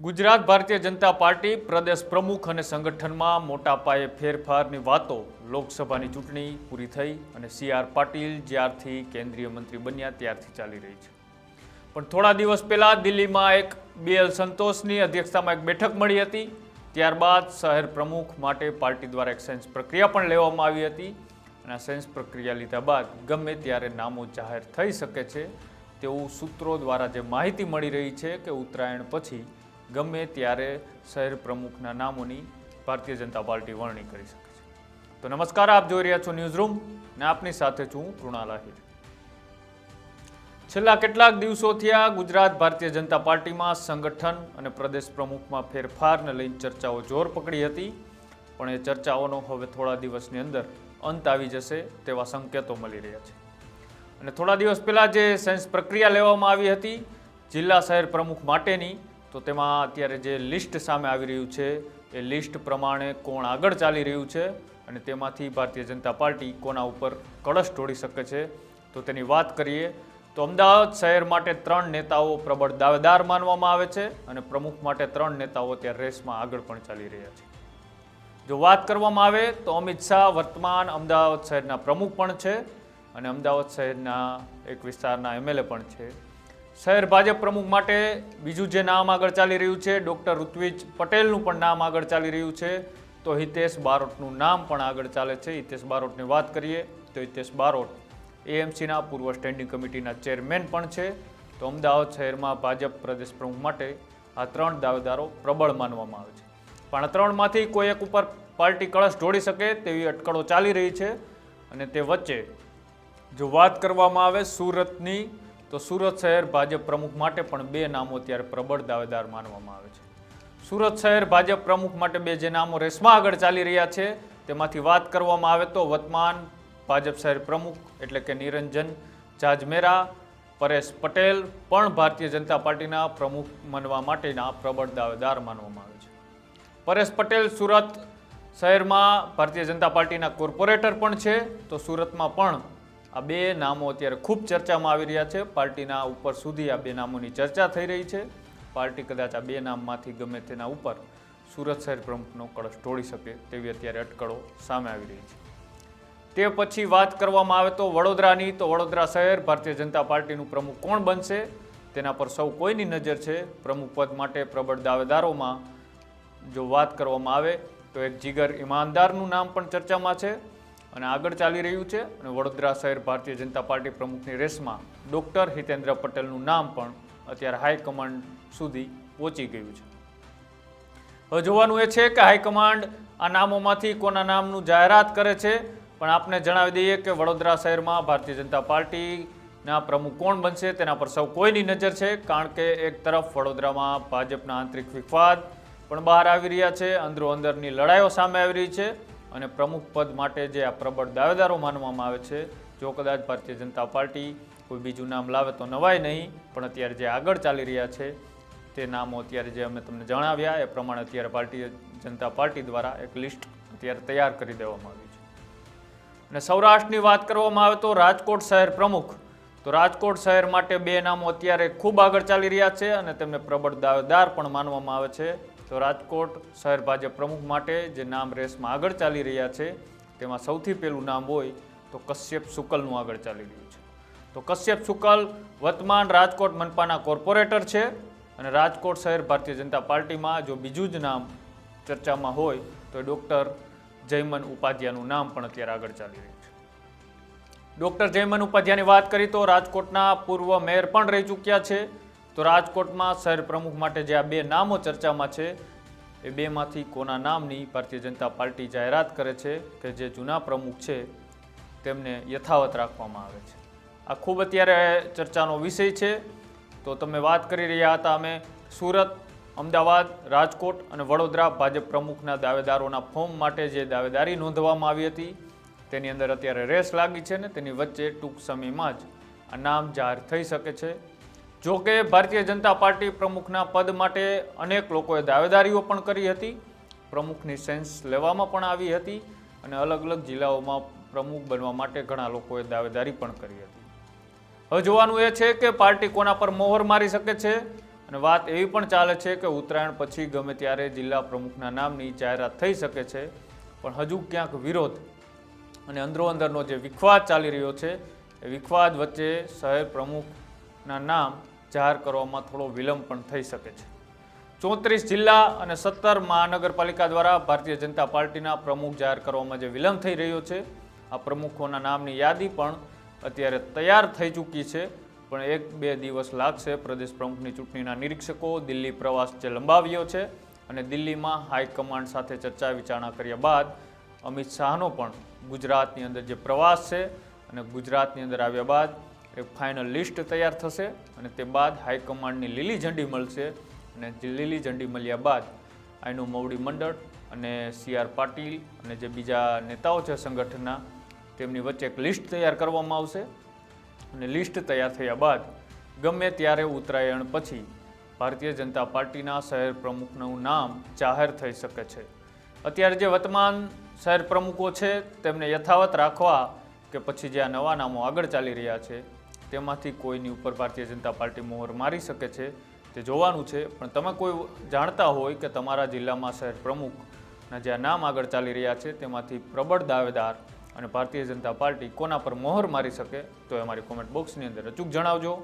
Gujarat Bharatiya Janata party પ્રદેશ પ્રમુખ અને સંગઠનમાં મોટા પાયે ફેરફારની વાતો લોકસભાની ચૂંટણી પૂરી થઈ અને સી.આર. પાટીલ જ્યારથી કેન્દ્રીય મંત્રી બન્યા ત્યારથી ચાલી રહી છે। પણ થોડા દિવસ પહેલા દિલ્હીમાં એક બી.એલ. સંતોષની અધ્યક્ષતામાં એક બેઠક મળી હતી। ત્યારબાદ શહેર પ્રમુખ માટે પાર્ટી દ્વારા એક સેન્સ પ્રક્રિયા પણ લેવામાં આવી હતી અને આ સેન્સ પ્રક્રિયા લીધા બાદ ગમે ત્યારે નામો જાહેર થઈ શકે છે તેવું સૂત્રો દ્વારા જે માહિતી મળી રહી છે કે ઉત્તરાયણ પછી ગમે ત્યારે શહેર પ્રમુખના નામોની ભારતીય જનતા પાર્ટી વરણી કરી શકે છે। તો નમસ્કાર, આપ જોઈ રહ્યા છો ન્યૂઝ રૂમ ને આપની સાથે છું કૃણાલ આહિર। છેલ્લા કેટલાક દિવસોથી આ ગુજરાત ભારતીય જનતા પાર્ટીમાં સંગઠન અને પ્રદેશ પ્રમુખમાં ફેરફારને લઈને ચર્ચાઓ જોર પકડી હતી, પણ એ ચર્ચાઓનો હવે થોડા દિવસની અંદર અંત આવી જશે તેવા સંકેતો મળી રહ્યા છે। અને થોડા દિવસ પહેલા જે સેન્સ પ્રક્રિયા લેવામાં આવી હતી જિલ્લા શહેર પ્રમુખ માટેની, તો તેમાં અત્યારે જે લિસ્ટ સામે આવી રહ્યું છે એ લિસ્ટ પ્રમાણે કોણ આગળ ચાલી રહ્યું છે અને તેમાંથી ભારતીય જનતા પાર્ટી કોના ઉપર કળશ ઢોળી શકે છે તો તેની વાત કરીએ તો અમદાવાદ શહેર માટે 3 નેતાઓ પ્રબળ દાવેદાર માનવામાં આવે છે અને પ્રમુખ માટે 3 નેતાઓ અત્યારે રેસમાં આગળ પણ ચાલી રહ્યા છે। જો વાત કરવામાં આવે તો અમિત શાહ વર્તમાન અમદાવાદ શહેરના પ્રમુખ પણ છે અને અમદાવાદ શહેરના એક વિસ્તારના એમએલએ પણ છે। શહેર ભાજપ પ્રમુખ માટે બીજું જે નામ આગળ ચાલી રહ્યું છે ડૉક્ટર ઋત્વિજ પટેલનું પણ નામ આગળ ચાલી રહ્યું છે, તો હિતેશ બારોટનું નામ પણ આગળ ચાલે છે। હિતેશ બારોટની વાત કરીએ તો હિતેશ બારોટ એએમસીના પૂર્વ સ્ટેન્ડિંગ કમિટીના ચેરમેન પણ છે। તો અમદાવાદ શહેરમાં ભાજપ પ્રદેશ પ્રમુખ માટે આ 3 દાવેદારો પ્રબળ માનવામાં આવે છે, પણ આ 3માંથી કોઈ એક ઉપર પાર્ટી કળશ ઢોળી શકે તેવી અટકળો ચાલી રહી છે। અને તે વચ્ચે જો વાત કરવામાં આવે સુરતની, તો સુરત શહેર ભાજપ પ્રમુખ માટે પણ 2 નામો અત્યારે પ્રબળ દાવેદાર માનવામાં આવે છે। સુરત શહેર ભાજપ પ્રમુખ માટે 2 જે નામો રેસમાં આગળ ચાલી રહ્યા છે તેમાંથી વાત કરવામાં આવે તો વર્તમાન ભાજપ શહેર પ્રમુખ એટલે કે નિરંજન જાજમેરા પરેશ પટેલ પણ ભારતીય જનતા પાર્ટીના પ્રમુખ બનવા માટેના પ્રબળ દાવેદાર માનવામાં આવે છે। પરેશ પટેલ સુરત શહેરમાં ભારતીય જનતા પાર્ટીના કોર્પોરેટર પણ છે, તો સુરતમાં પણ આ 2 નામો અત્યારે ખૂબ ચર્ચામાં આવી રહ્યા છે। પાર્ટીના ઉપર સુધી આ 2 નામોની ચર્ચા થઈ રહી છે। પાર્ટી કદાચ આ 2 નામમાંથી ગમે તેના ઉપર સુરત શહેર પ્રમુખનો કળશ ઢોળી શકે તેવી અત્યારે અટકળો સામે આવી રહી છે। તે પછી વાત કરવામાં આવે તો વડોદરાની, તો વડોદરા શહેર ભારતીય જનતા પાર્ટીનું પ્રમુખ કોણ બનશે તેના પર સૌ કોઈની નજર છે। પ્રમુખ પદ માટે પ્રબળ દાવેદારોમાં જો વાત કરવામાં આવે તો એક જીગર ઈમાનદારનું નામ પણ ચર્ચામાં છે અને આગળ ચાલી રહ્યું છે અને વડોદરા શહેર ભારતીય જનતા પાર્ટી પ્રમુખની રેસમાં ડૉક્ટર હિતેન્દ્ર પટેલનું નામ પણ અત્યારે હાઈકમાન્ડ સુધી પહોંચી ગયું છે। હવે જોવાનું એ છે કે હાઈકમાન્ડ આ નામોમાંથી કોના નામનું જાહેરાત કરે છે, પણ આપને જણાવી દઈએ કે વડોદરા શહેરમાં ભારતીય જનતા પાર્ટીના પ્રમુખ કોણ બનશે તેના પર સૌ કોઈની નજર છે, કારણ કે એક તરફ વડોદરામાં ભાજપના આંતરિક વિવાદ પણ બહાર આવી રહ્યા છે, અંદરો અંદરની લડાઈઓ સામે આવી રહી છે અને પ્રમુખ પદ માટે જે આ પ્રબળ દાવેદારો માનવામાં આવે છે, જો કદાચ ભારતીય જનતા પાર્ટી કોઈ બીજું નામ લાવે તો નવાય નહીં, પણ અત્યારે જે આગળ ચાલી રહ્યા છે તે નામો અત્યારે જે અમે તમને જણાવ્યા એ પ્રમાણે અત્યારે ભારતીય જનતા પાર્ટી દ્વારા એક લિસ્ટ અત્યારે તૈયાર કરી દેવામાં આવી છે। અને સૌરાષ્ટ્રની વાત કરવામાં આવે તો રાજકોટ શહેર પ્રમુખ, તો રાજકોટ શહેર માટે 2 નામો અત્યારે ખૂબ આગળ ચાલી રહ્યા છે અને તેમને પ્રબળ દાવેદાર પણ માનવામાં આવે છે। તો રાજકોટ શહેર ભાજપ પ્રમુખ માટે જે નામ રેસમાં આગળ ચાલી રહ્યા છે તેમાં સૌથી પહેલું નામ હોય તો કશ્યપ શુકલનું આગળ ચાલી રહ્યું છે। તો કશ્યપ શુકલ વર્તમાન રાજકોટ મનપાના કોર્પોરેટર છે અને રાજકોટ શહેર ભારતીય જનતા પાર્ટીમાં જો બીજું જ નામ ચર્ચામાં હોય તો ડૉક્ટર જયમન ઉપાધ્યાયનું નામ પણ અત્યારે આગળ ચાલી રહ્યું છે। ડૉક્ટર જયમન ઉપાધ્યાયની વાત કરી તો રાજકોટના પૂર્વ મેયર પણ રહી ચૂક્યા છે। તો રાજકોટમાં શહેર પ્રમુખ માટે જે આ 2 નામો ચર્ચામાં છે એ 2માંથી કોના નામની ભારતીય જનતા પાર્ટી જાહેરાત કરે છે કે જે જૂના પ્રમુખ છે તેમને યથાવત રાખવામાં આવે છે, આ ખૂબ અત્યારે ચર્ચાનો વિષય છે। તો તમે વાત કરી રહ્યા હતા અમે સુરત, અમદાવાદ, રાજકોટ અને વડોદરા ભાજપ પ્રમુખના દાવેદારોના ફોર્મ માટે જે દાવેદારી નોંધવામાં આવી હતી તેની અંદર અત્યારે રેસ લાગી છે ને તેની વચ્ચે ટૂંક સમયમાં જ આ નામ જાહેર થઈ શકે છે। જો કે ભારતીય જનતા પાર્ટી પ્રમુખના પદ માટે અનેક લોકોએ દાવેદારીઓ પણ કરી હતી, પ્રમુખની સેન્સ લેવામાં પણ આવી હતી અને અલગ અલગ જિલ્લાઓમાં પ્રમુખ બનવા માટે ઘણા લોકોએ દાવેદારી પણ કરી હતી। હવે જોવાનું એ છે કે પાર્ટી કોના પર મોહર મારી શકે છે અને વાત એવી પણ ચાલે છે કે ઉત્તરાયણ પછી ગમે ત્યારે જિલ્લા પ્રમુખના નામની જાહેરાત થઈ શકે છે, પણ હજુ ક્યાંક વિરોધ અને અંદરોઅંદરનો જે વિખવાદ ચાલી રહ્યો છે એ વિખવાદ વચ્ચે શહેર પ્રમુખના નામ જાહેર કરવામાં થોડો વિલંબ પણ થઈ શકે છે. 34 જિલ્લા અને 17 મહાનગરપાલિકા દ્વારા ભારતીય જનતા પાર્ટીના પ્રમુખ જાહેર કરવામાં જે વિલંબ થઈ રહ્યો છે, આ પ્રમુખોના નામની યાદી પણ અત્યારે તૈયાર થઈ ચૂકી છે, પણ 1-2 દિવસ લાગશે. પ્રદેશ પ્રમુખની ચૂંટણીના નિરીક્ષકો દિલ્હી પ્રવાસ જે લંબાવ્યો છે અને દિલ્હીમાં હાઈકમાન્ડ સાથે ચર્ચા વિચારણા કર્યા બાદ અમિત શાહનો પણ ગુજરાતની અંદર જે પ્રવાસ છે અને ગુજરાતની અંદર આવ્યા બાદ એક ફાઇનલ લિસ્ટ તૈયાર થશે અને તે બાદ હાઈકમાન્ડની લીલી ઝંડી મળશે અને જે લીલી ઝંડી મળ્યા બાદ આઈનું મોવડી મંડળ અને CR પાટીલ અને જે બીજા નેતાઓ છે સંગઠનના તેમની વચ્ચે એક લિસ્ટ તૈયાર કરવામાં આવશે અને લિસ્ટ તૈયાર થયા બાદ ગમે ત્યારે ઉત્તરાયણ પછી ભારતીય જનતા પાર્ટીના શહેર પ્રમુખનું નામ જાહેર થઈ શકે છે. અત્યારે જે વર્તમાન શહેર પ્રમુખો છે તેમને યથાવત રાખવા કે પછી જે આ નવા નામો આગળ ચાલી રહ્યા છે તેમાંથી કોઈની ઉપર ભારતીય જનતા પાર્ટી મોહર મારી શકે છે તે જોવાનું છે. પણ તમે કોઈ જાણતા હોય કે તમારા જિલ્લામાં શહેર પ્રમુખના જે નામ આગળ ચાલી રહ્યા છે તેમાંથી પ્રબળ દાવેદાર અને ભારતીય જનતા પાર્ટી કોના પર મોહર મારી શકે તો અમારી કોમેન્ટ બોક્સની અંદર અચૂક જણાવજો.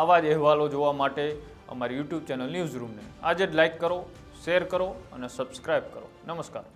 આવા જ અહેવાલો જોવા માટે અમારી YouTube ચેનલ ન્યૂઝ રૂમને આજે જ લાઇક કરો, શેર કરો અને સબસ્ક્રાઈબ કરો. નમસ્કાર.